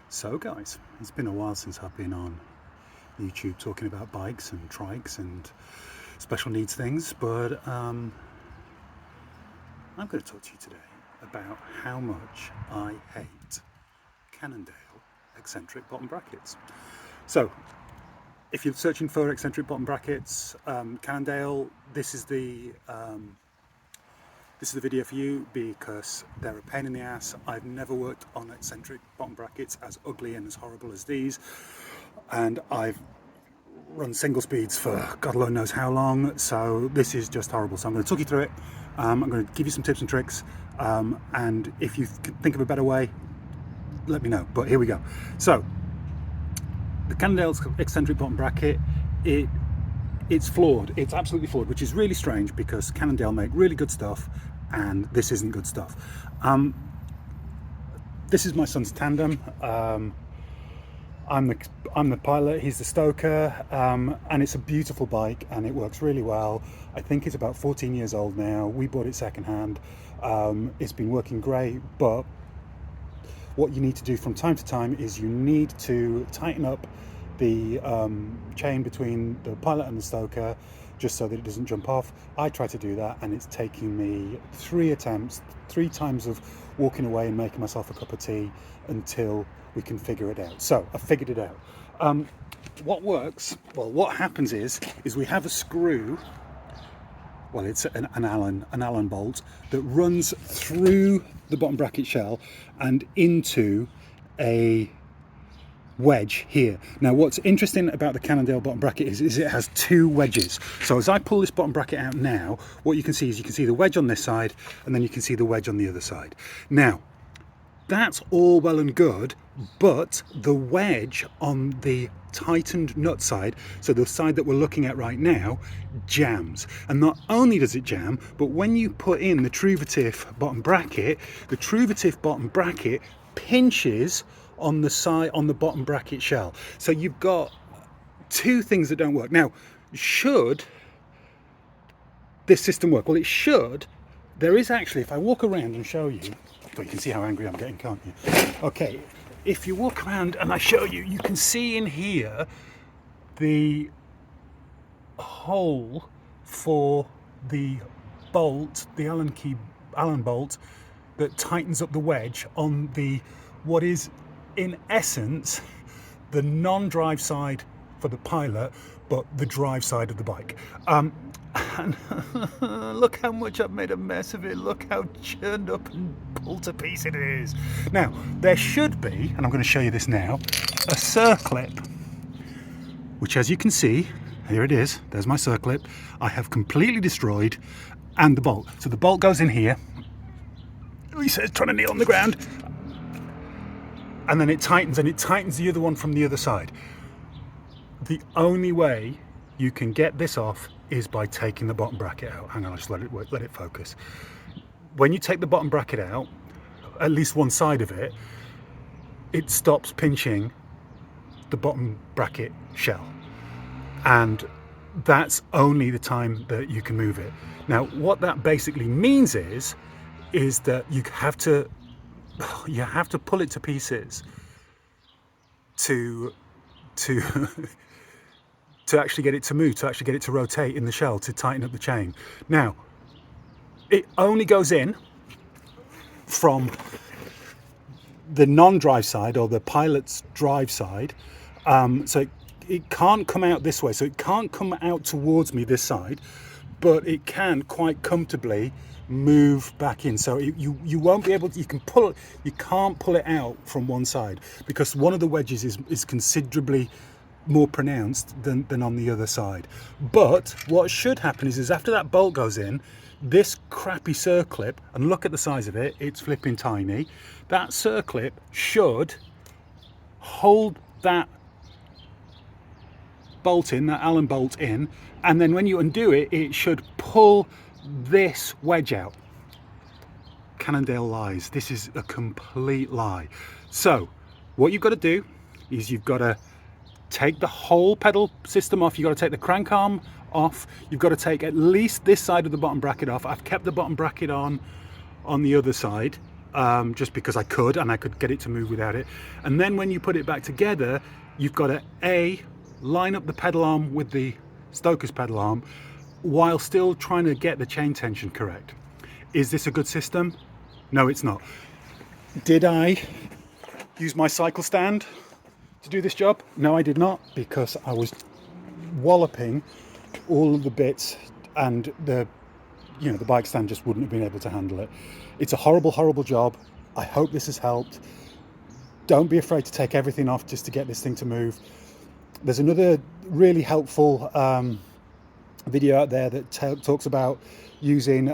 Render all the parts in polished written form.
So guys, it's been a while since I've been on YouTube talking about bikes and trikes and special needs things, but I'm going to talk to you today about how much I hate Cannondale Eccentric Bottom Brackets. So if you're searching for eccentric bottom brackets, Cannondale, this is the video for you because they're a pain in the ass. I've never worked on eccentric bottom brackets as ugly and as horrible as these, and I've run single speeds for God alone knows how long, so this is just horrible. So I'm going to talk you through it. I'm going to give you some tips and tricks, and if you think of a better way, let me know. But here we go. So the Cannondale eccentric bottom bracket, it's flawed. It's absolutely flawed, which is really strange because Cannondale make really good stuff and this isn't good stuff. This is my son's tandem. I'm the pilot, he's the stoker, and it's a beautiful bike and it works really well. I think it's about 14 years old now. We bought it secondhand. It's been working great, but what you need to do from time to time is you need to tighten up the chain between the pilot and the stoker just so that it doesn't jump off. I try to do that and it's taking me 3 attempts, 3 times of walking away and making myself a cup of tea until we can figure it out. So I figured it out. What works, well, what happens is we have a screw. Well, it's an Allen bolt that runs through the bottom bracket shell and into a wedge here. Now, what's interesting about the Cannondale bottom bracket is it has 2 wedges. So as I pull this bottom bracket out now, what you can see is you can see the wedge on this side and then you can see the wedge on the other side. Now, that's all well and good, but the wedge on the tightened nut side, so the side that we're looking at right now, jams. And not only does it jam, but when you put in the Truvatif bottom bracket, the Truvatif bottom bracket pinches on the side, on the bottom bracket shell. So you've got 2 things that don't work. Now, should this system work? Well, it should. There is actually, if I walk around and show you, you can see how angry I'm getting, can't you? Okay, if you walk around and I show you, you can see in here the hole for the bolt, the Allen bolt that tightens up the wedge on the, what is in essence the non-drive side for the pilot, but the drive side of the bike. And look how much I've made a mess of it. Look how churned up and pulled to piece it is. Now, there should be, and I'm going to show you this now, a circlip, which, as you can see, here it is. There's my circlip. I have completely destroyed, and the bolt. So the bolt goes in here. He says, trying to kneel on the ground. And then it tightens, and it tightens the other one from the other side. The only way you can get this off is by taking the bottom bracket out. Hang on, I'll just let it focus. When you take the bottom bracket out, at least one side of it, it stops pinching the bottom bracket shell. And that's only the time that you can move it. Now, what that basically means is that you have to pull it to pieces to to actually get it to move, to actually get it to rotate in the shell, to tighten up the chain. Now, it only goes in from the non-drive side or the pilot's drive side, so it can't come out this way, so it can't come out towards me this side, but it can quite comfortably move back in. So you won't be able to, you can't pull it out from one side because one of the wedges is considerably more pronounced than on the other side. But what should happen is after that bolt goes in, this crappy circlip, and look at the size of it, it's flipping tiny, that circlip should hold that bolt in, that Allen bolt in, and then when you undo it, it should pull this wedge out. Cannondale lies. This is a complete lie. So what you've got to do is you've got to take the whole pedal system off. You've got to take the crank arm off. You've got to take at least this side of the bottom bracket off. I've kept the bottom bracket on the other side. just because I could, and I could get it to move without it. And then when you put it back together, you've got to line up the pedal arm with the stoker's pedal arm while still trying to get the chain tension correct. Is this a good system? No, it's not. Did I use my cycle stand to do this job? No, I did not, because I was walloping all of the bits, and the bike stand just wouldn't have been able to handle it. It's a horrible, horrible job. I hope this has helped. Don't be afraid to take everything off just to get this thing to move. There's another really helpful video out there that talks about using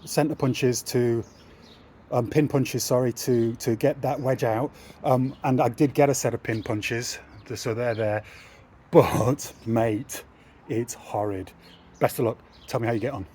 center punches to pin punches, sorry, to get that wedge out. And I did get a set of pin punches, so they're there. But mate, it's horrid. Best of luck. Tell me how you get on.